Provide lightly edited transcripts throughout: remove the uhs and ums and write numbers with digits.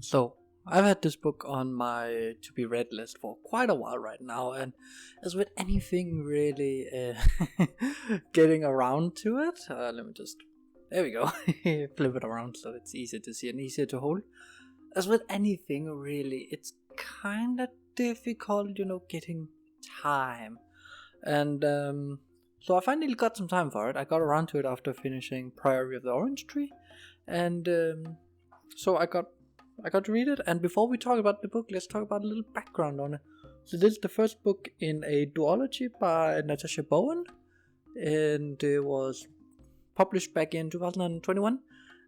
So, I've had this book on my to be read list for quite a while right now, and as with anything really getting around to it, let me just, there we go, flip it around so it's easier to see and easier to hold. As with anything really, it's kind of difficult, getting time. And so I finally got some time for it. I got around to it after finishing Priory of the Orange Tree, and so I got to read it. And before we talk about the book, let's talk about a little background on it. So this is the first book in a duology by Natasha Bowen, and it was published back in 2021.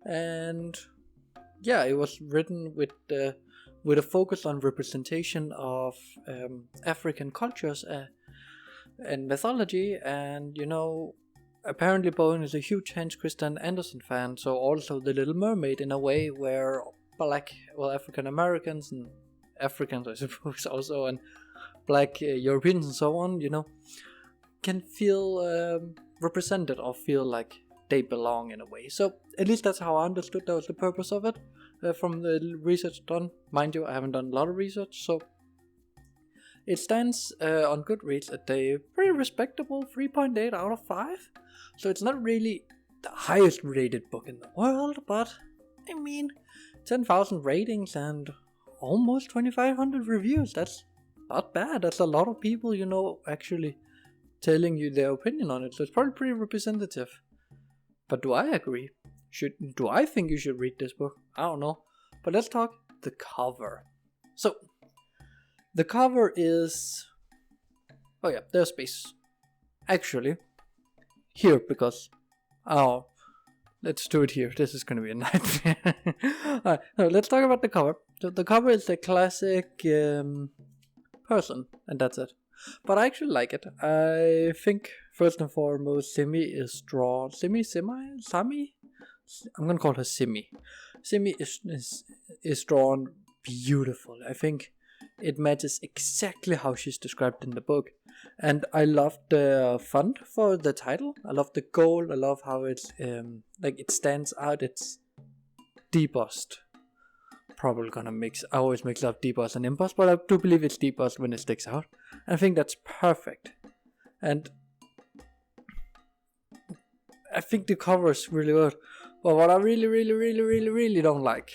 And yeah, it was written with a focus on representation of African cultures and mythology. And apparently Bowen is a huge Hans Christian Andersen fan, so also The Little Mermaid, in a way where African Americans and Africans, I suppose, also, and black Europeans and so on, can feel represented or feel like they belong in a way. So at least that's how I understood that was the purpose of it, from the research done. Mind you, I haven't done a lot of research, so it stands on Goodreads at a pretty respectable 3.8 out of 5. So it's not really the highest rated book in the world, but I mean, 10,000 ratings and almost 2,500 reviews. That's not bad. That's a lot of people, actually telling you their opinion on it. So it's probably pretty representative. But do I agree? Do I think you should read this book? I don't know. But let's talk the cover. So, the cover is... oh yeah, there's space. Actually, here, because... oh, let's do it here. This is going to be a nightmare. Alright, so let's talk about the cover. So the cover is the classic person, and that's it. But I actually like it. I think, first and foremost, Simi is drawn... Simi? I'm going to call her Simi. Simi is drawn beautiful. I think it matches exactly how she's described in the book. And I love the font for the title. I love the gold. I love how it's it stands out. It's debossed. Probably gonna mix. I always mix up deboss and emboss, but I do believe it's debossed when it sticks out. And I think that's perfect. And I think the cover is really good. But what I really don't like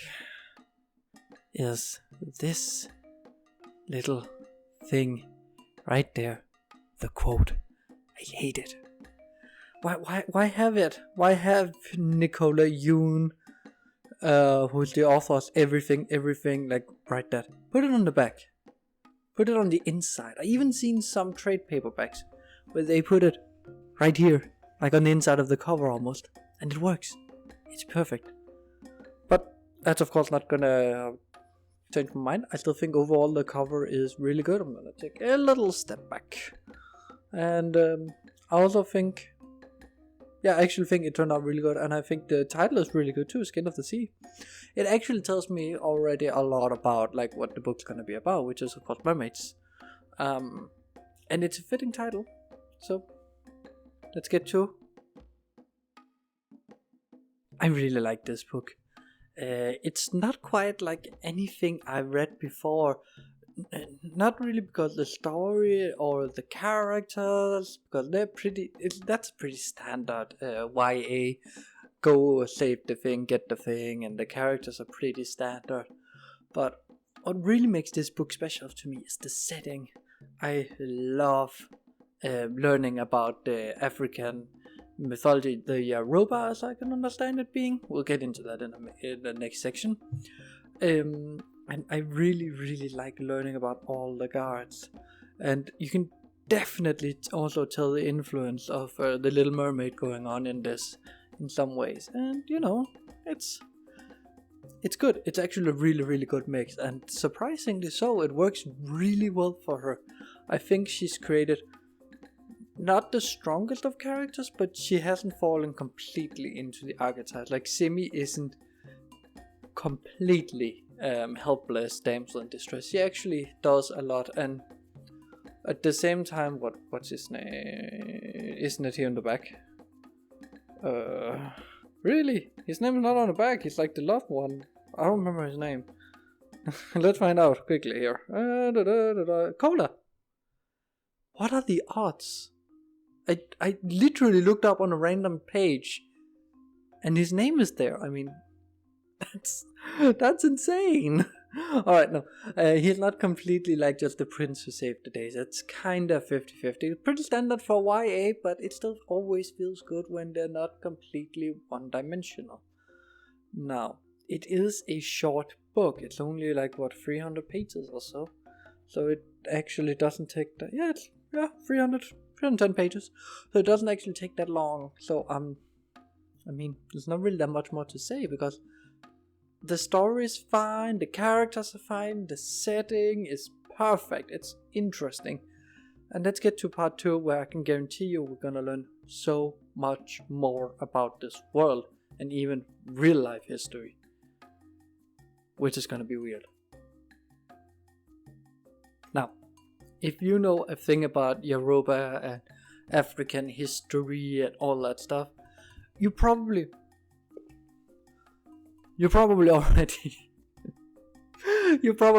is this little thing right there. The quote. I hate it. Why have it? Why have Nicola Yoon, who's the author of everything, like, write that? Put it on the back. Put it on the inside. I even seen some trade paperbacks where they put it right here, like on the inside of the cover almost, and it works. It's perfect. But that's of course not gonna change my mind. I still think overall the cover is really good. I'm gonna take a little step back. And I also think, I actually think it turned out really good, and I think the title is really good too, Skin of the Sea. It actually tells me already a lot about like what the book's gonna be about, which is of course mermaids. And it's a fitting title. So let's get to. I really like this book. It's not quite like anything I've read before. Not really because the story or the characters, because that's pretty standard YA. Go save the thing, get the thing, and the characters are pretty standard. But what really makes this book special to me is the setting. I love learning about the African mythology, the Yoruba, as I can understand it being. We'll get into that in the next section. And I really like learning about all the guards. And you can definitely also tell the influence of The Little Mermaid going on in this in some ways. And it's good. It's actually a really good mix. And surprisingly so, it works really well for her. I think she's created not the strongest of characters, but she hasn't fallen completely into the archetype. Like Simi isn't completely helpless damsel in distress. She actually does a lot, and at the same time, what's his name? Isn't it here in the back? Really? His name is not on the back. He's like the loved one. I don't remember his name. Let's find out quickly here. Cola. What are the odds? I literally looked up on a random page, and his name is there. I mean, that's insane. Alright, no. He's not completely like just the prince who saved the day. It's kind of 50-50. Pretty standard for YA, but it still always feels good when they're not completely one-dimensional. Now, it is a short book. It's only like, 300 pages or so. So it actually doesn't take that. Yeah, it's 310 pages. So it doesn't actually take that long. So, I mean, there's not really that much more to say because the story is fine, the characters are fine, the setting is perfect, it's interesting. And let's get to part 2 where I can guarantee you we're gonna learn so much more about this world and even real life history. Which is gonna be weird. Now, if you know a thing about Yoruba and African history and all that stuff, you probably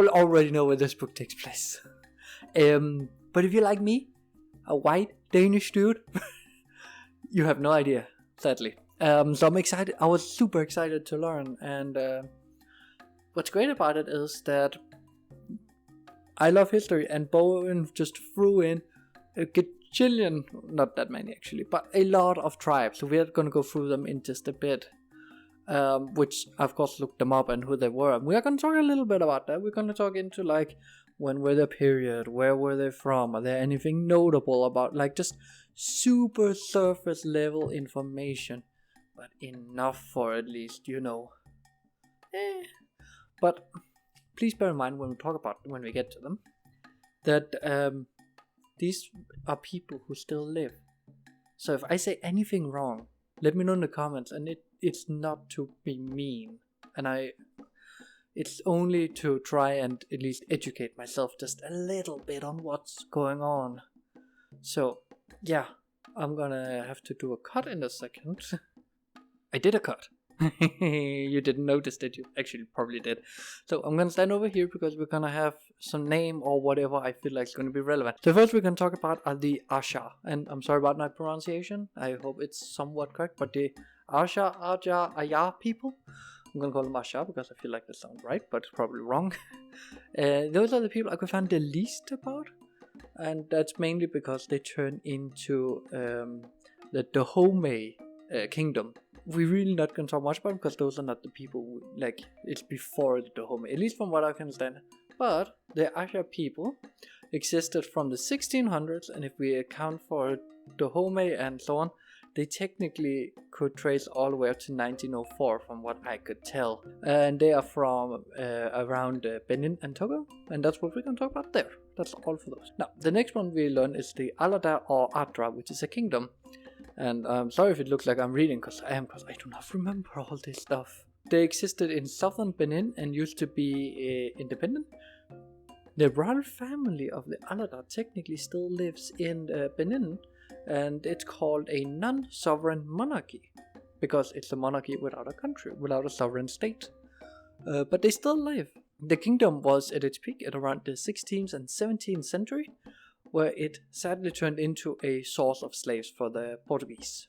already know where this book takes place. But if you're like me, a white Danish dude, you have no idea, sadly. So I'm excited. I was super excited to learn, and what's great about it is that I love history, and Bowen just threw in a gajillion, not that many actually, but a lot of tribes. So we're gonna go through them in just a bit. Which I of course looked them up and who they were. We are going to talk a little bit about that. We're going to talk into like when were the period, where were they from, are there anything notable about, like just super surface level information, but enough for at least, But please bear in mind when we get to them, that these are people who still live. So if I say anything wrong, let me know in the comments, and it's not to be mean, and it's only to try and at least educate myself just a little bit on what's going on. So yeah, I'm gonna have to do a cut in a second. I did a cut. You didn't notice, did you? Actually, probably did. So I'm gonna stand over here because we're gonna have some name or whatever I feel like is gonna be relevant. So first we're gonna talk about are the Asha, and I'm sorry about my pronunciation. I hope it's somewhat correct, but the Asha, Aja, Aya people. I'm gonna call them Asha because I feel like that sounds right, but it's probably wrong. Those are the people I could find the least about, and that's mainly because they turn into the Dahomey kingdom. We're really not going to talk much about them because those are not the people, like, it's before the Dahomey, at least from what I can understand. But the Asha people existed from the 1600s, and if we account for Dahomey and so on, they technically could trace all the way up to 1904 from what I could tell. And they are from around Benin and Togo, and that's what we're going to talk about there. That's all for those. Now, the next one we learn is the Alada or Adra, which is a kingdom. And I'm sorry if it looks like I'm reading, because I do not remember all this stuff. They existed in southern Benin and used to be independent. The royal family of the Alada technically still lives in Benin, and it's called a non-sovereign monarchy, because it's a monarchy without a country, without a sovereign state. But they still live. The kingdom was at its peak at around the 16th and 17th century, where it sadly turned into a source of slaves for the Portuguese.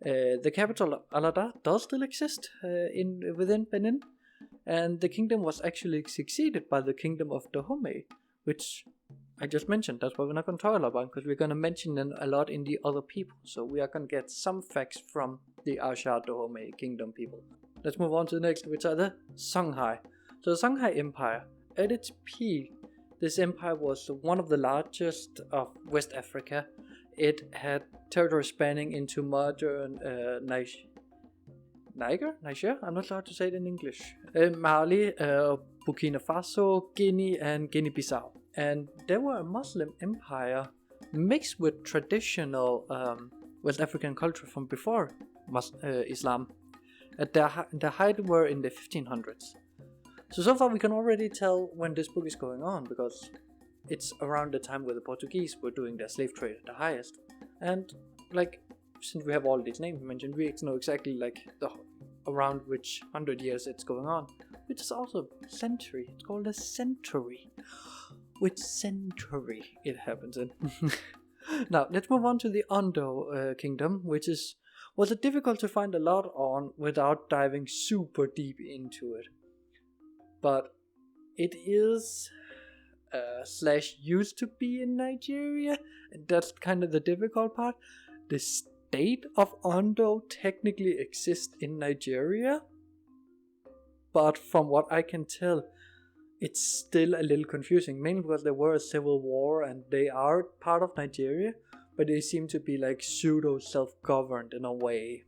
The capital of Alada does still exist within Benin, and the kingdom was actually succeeded by the kingdom of Dahomey, which I just mentioned. That's why we're not going to talk about, because we're going to mention them a lot in the other people. So we are going to get some facts from the Asha Dahomey kingdom people. Let's move on to the next, which are the Songhai. So the Songhai Empire, at its peak, this empire was one of the largest of West Africa. It had territory spanning into modern Niger? I'm not sure how to say it in English. Mali, Burkina Faso, Guinea, and Guinea-Bissau. And they were a Muslim empire mixed with traditional West African culture from before Islam. At their height were in the 1500s. So far we can already tell when this book is going on, because it's around the time where the Portuguese were doing their slave trade at the highest. And like, since we have all these names mentioned, we know exactly like around which 100 years it's going on. which is also century. It's called a century. Which century it happens in. Now, let's move on to the Ondo kingdom, which was difficult to find a lot on without diving super deep into it. But it is / used to be in Nigeria, and that's kind of the difficult part. The state of Ondo technically exists in Nigeria, but from what I can tell, it's still a little confusing, mainly because there were a civil war and they are part of Nigeria, but they seem to be like pseudo self-governed in a way.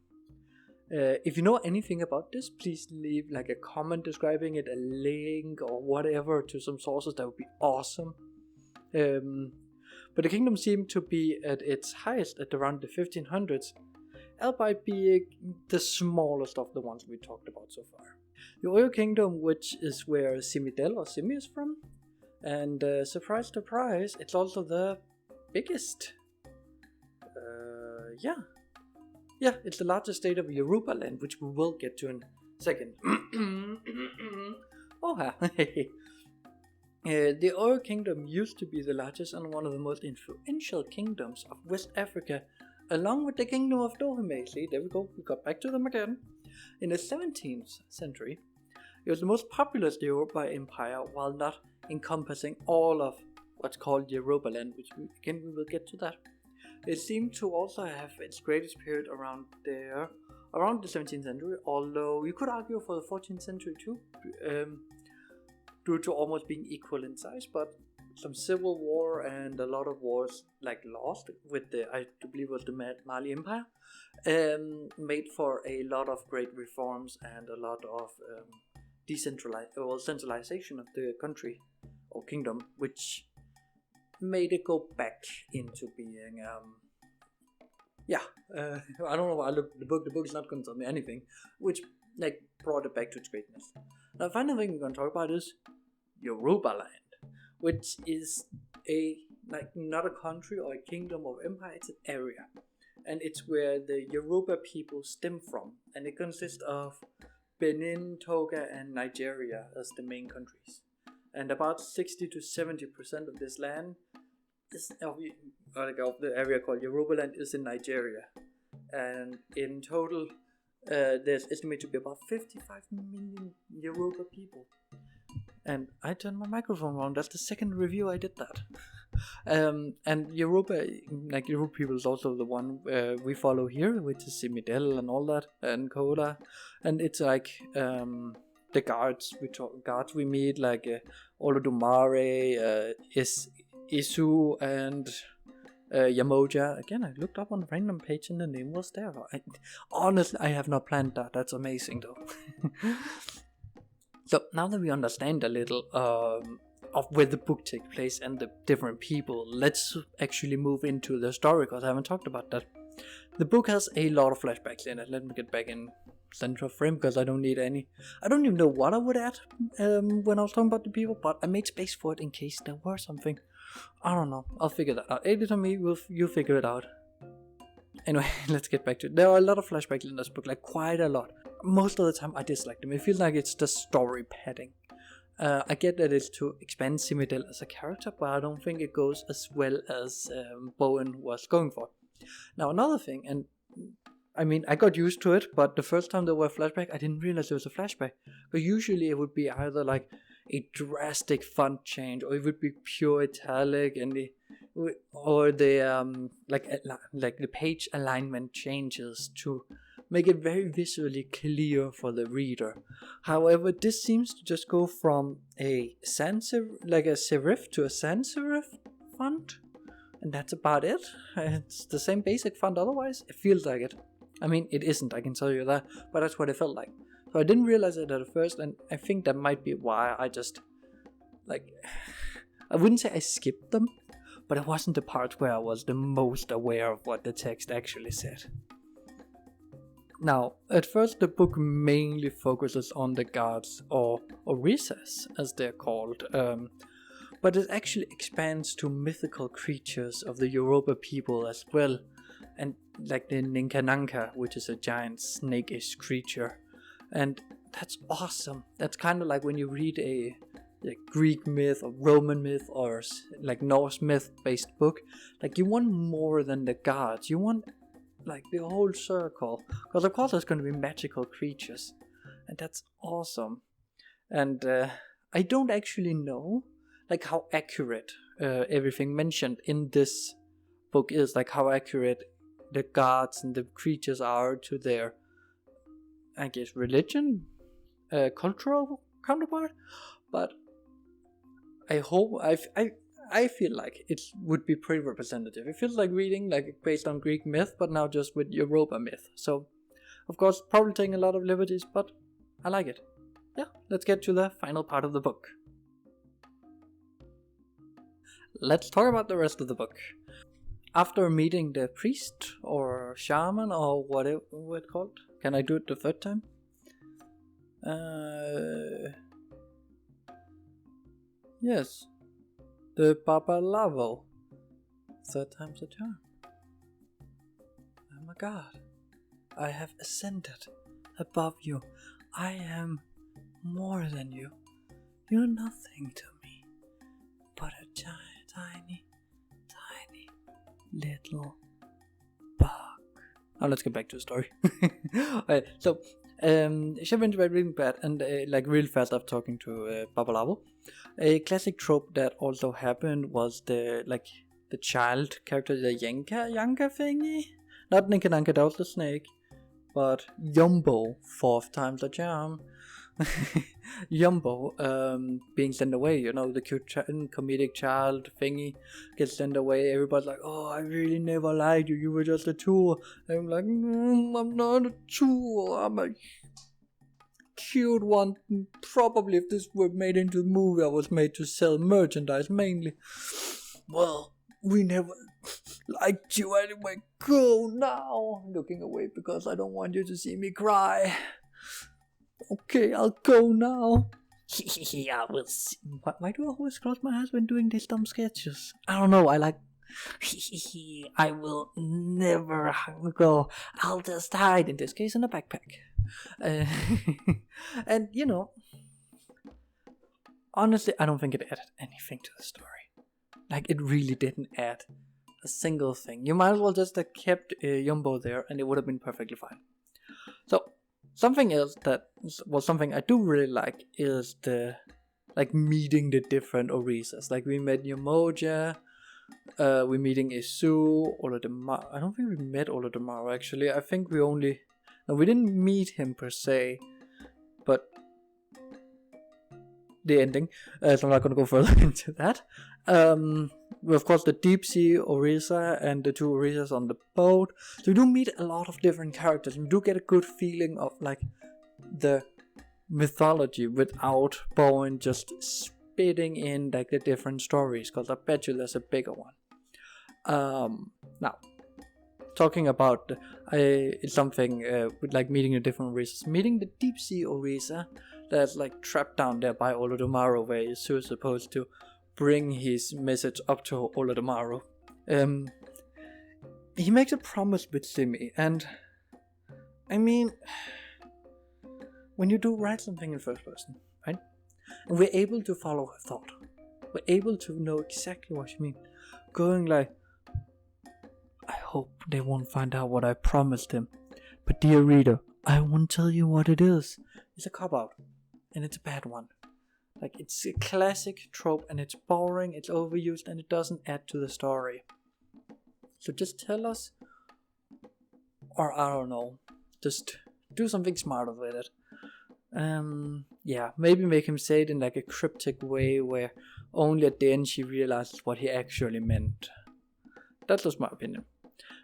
If you know anything about this, please leave like a comment describing it, a link or whatever to some sources. That would be awesome. But the kingdom seemed to be at its highest at around the 1500s, albeit being the smallest of the ones we talked about so far. The Oyo kingdom, which is where Simidel or Simi is from, and surprise, surprise, it's also the biggest. Yeah, it's the largest state of Yoruba land, which we will get to in a second. The Oyo kingdom used to be the largest and one of the most influential kingdoms of West Africa, along with the kingdom of Dahomey. See, there we go, we got back to them again. In the 17th century, it was the most populous Yoruba empire, while not encompassing all of what's called Yoruba land, which we will get to that. It seemed to also have its greatest period around the 17th century, although you could argue for the 14th century too, due to almost being equal in size, but some civil war and a lot of wars like lost with I believe it was the Mali Empire, made for a lot of great reforms and a lot of centralization of the country or kingdom, which made it go back into being I don't know why I looked at the book. The book is not going to tell me anything, which like brought it back to its greatness. Now, the final thing we're going to talk about is Yoruba land, which is not a country or a kingdom or empire. It's an area, and it's where the Yoruba people stem from, and it consists of Benin, Togo, and Nigeria as the main countries. And about 60 to 70% of this land of the area called Yoruba land is in Nigeria. And in total, there's estimated to be about 55 million Yoruba people. And I turned my microphone around. That's the second review I did that. And Yoruba people is also the one we follow here, which is Simidel and all that, and Koda. And it's like the guards we meet, like Olodumare, Isu, and Yamoja. Again, I looked up on a random page and the name was there. Honestly, I have not planned that. That's amazing though. So now that we understand a little of where the book takes place and the different people, let's actually move into the story, because I haven't talked about that. The book has a lot of flashbacks in it. Let me get back in center of frame, because I don't need any. I don't even know what I would add when I was talking about the people, but I made space for it in case there were something. I don't know. I'll figure that out. Edit on me, you figure it out. Anyway, let's get back to it. There are a lot of flashbacks in this book, like quite a lot. Most of the time I dislike them. It feels like it's just story padding. I get that it's to expand Simidel as a character, but I don't think it goes as well as Bowen was going for. Now, another thing, and I mean, I got used to it, but the first time there were flashbacks, I didn't realize there was a flashback. But usually it would be either like a drastic font change, or it would be pure italic, and the the page alignment changes to make it very visually clear for the reader. However, this seems to just go from a serif to a sans serif font, and that's about it. It's the same basic font otherwise. It feels like it. I mean, it isn't, I can tell you that, but that's what it felt like. So I didn't realize it at first, and I think that might be why I just, I wouldn't say I skipped them, but it wasn't the part where I was the most aware of what the text actually said. Now, at first the book mainly focuses on the guards, or recess as they're called, but it actually expands to mythical creatures of the Yoruba people as well, and like the Ninkananka, which is a giant snake-ish creature. And that's awesome. That's kind of like when you read a Greek myth or Roman myth or like Norse myth based book. Like, you want more than the gods. You want like the whole circle, because of course there's going to be magical creatures, and that's awesome. And I don't actually know like how accurate everything mentioned in this book is, like how accurate the gods and the creatures are to their, I guess, religion, cultural counterpart. But I hope I feel like it would be pretty representative. It feels like reading like based on Greek myth, but now just with Yoruba myth. So, of course, probably taking a lot of liberties, but I like it. Yeah, let's get to the final part of the book. Let's talk about the rest of the book. After meeting the priest or shaman or whatever it's called, can I do it the third time? Yes, the Babalavo. Third time's a charm. Oh my god, I have ascended above you. I am more than you. You're nothing to me, but a tiny little bug. Now let's get back to the story. Alright, so she went by really bad and like real fast after talking to Babalavo. A classic trope that also happened was the child character, the Yanka thingy. Not Ninka Nanka, that was the snake, but Yumbo, fourth time's a charm. Yumbo being sent away, you know, the cute comedic child thingy gets sent away. Everybody's like, oh, I really never liked you, you were just a tool. And I'm like, I'm not a tool, I'm a cute one. Probably if this were made into a movie, I was made to sell merchandise mainly. Well, we never liked you anyway. Go now. Looking away because I don't want you to see me cry. Okay, I'll go now. I will see. Why do I always close my eyes when doing these dumb sketches? I don't know, I like... I will never go. I'll just hide, in this case in a backpack. And, you know, honestly, I don't think it added anything to the story. Like, it really didn't add a single thing. You might as well just have kept Yumbo there and it would have been perfectly fine. So, something else that was something I do really like is the, like, meeting the different Orisas. Like, we met Yamoja, we're meeting Isu, Olodumare. I don't think we met Olodumare actually. I think we only... No, we didn't meet him per se, but the ending. So I'm not going to go further into that. Of course, the deep sea Orisa and the two Orisas on the boat. So we do meet a lot of different characters, and we do get a good feeling of like the mythology without Bowen just spitting in like the different stories. Because I bet you there's a bigger one. Now, talking about it's something with like meeting the different Orisas. Meeting the deep sea Orisa that's like trapped down there by Olodumare, where Isu is supposed to bring his message up to Olodumare. He makes a promise with Simi, and I mean, when you do write something in first person, right? And we're able to follow her thought. We're able to know exactly what she means. Going like, I hope they won't find out what I promised him. But dear reader, I won't tell you what it is. It's a cop-out. And it's a bad one. Like, it's a classic trope and it's boring, it's overused, and it doesn't add to the story. So just tell us, or I don't know, just do something smarter with it. Yeah, maybe make him say it in like a cryptic way where only at the end she realizes what he actually meant. That's just my opinion.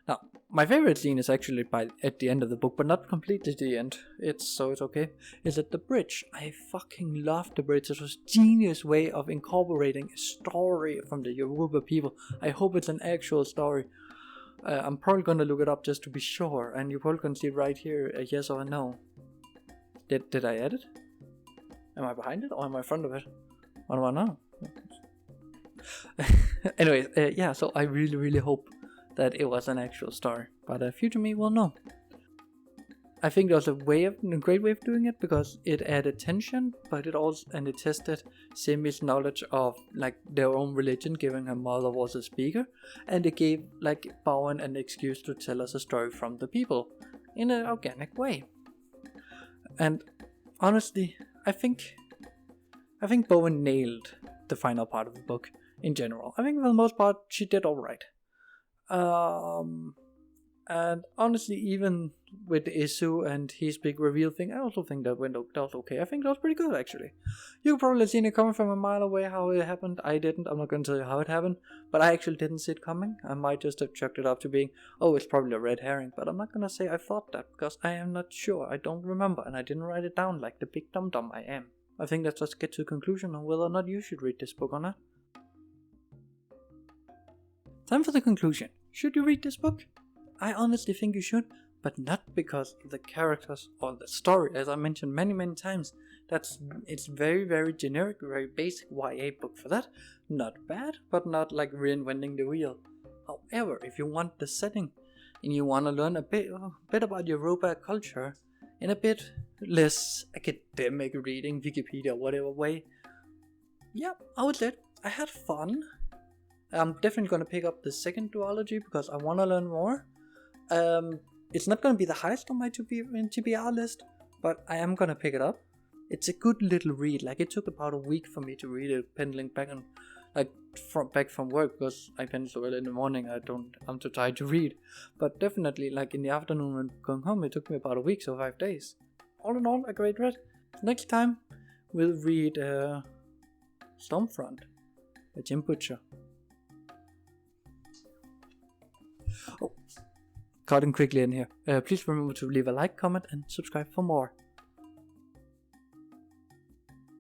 Now, my favorite scene is actually at the end of the book, but not completely the end. It's okay. Is at the bridge. I fucking love the bridge. It was a genius way of incorporating a story from the Yoruba people. I hope it's an actual story. I'm probably gonna look it up just to be sure, and you probably can see right here a yes or a no. Did I add it? Am I behind it or am I in front of it? What do I know? Anyways, yeah. So I really, really hope that it was an actual story, but future me will know. I think there was a great way of doing it, because it added tension, but it tested Simi's knowledge of like their own religion, given her mother was a speaker, and it gave like Bowen an excuse to tell us a story from the people in an organic way. And honestly, I think Bowen nailed the final part of the book in general. I think for the most part she did alright. And honestly, even with the issue and his big reveal thing, I also think that was okay. I think that was pretty good, actually. You probably seen it coming from a mile away how it happened. I didn't. I'm not going to tell you how it happened, but I actually didn't see it coming. I might just have chucked it up to being, oh, it's probably a red herring, but I'm not going to say I thought that, because I am not sure. I don't remember, and I didn't write it down like the big dum-dum I am. I think let's just get to a conclusion on whether or not you should read this book or not. Time for the conclusion. Should you read this book? I honestly think you should, but not because of the characters or the story, as I mentioned many times. It's very, very generic, very basic YA book for that. Not bad, but not like reinventing the wheel. However, if you want the setting and you want to learn a bit about Yoruba culture in a bit less academic reading, Wikipedia, whatever way, yeah, I would say it. I had fun. I'm definitely going to pick up the second duology because I want to learn more. It's not going to be the highest on my TBR list, but I am going to pick it up. It's a good little read. Like, it took about a week for me to read it, pendling back on, back from work, because I pendle so early in the morning. I'm too tired to read. But definitely, like in the afternoon when going home, it took me about a week, so 5 days. All in all, a great read. Next time, we'll read Stormfront by Jim Butcher. Oh, cutting quickly in here. Please remember to leave a like, comment, and subscribe for more.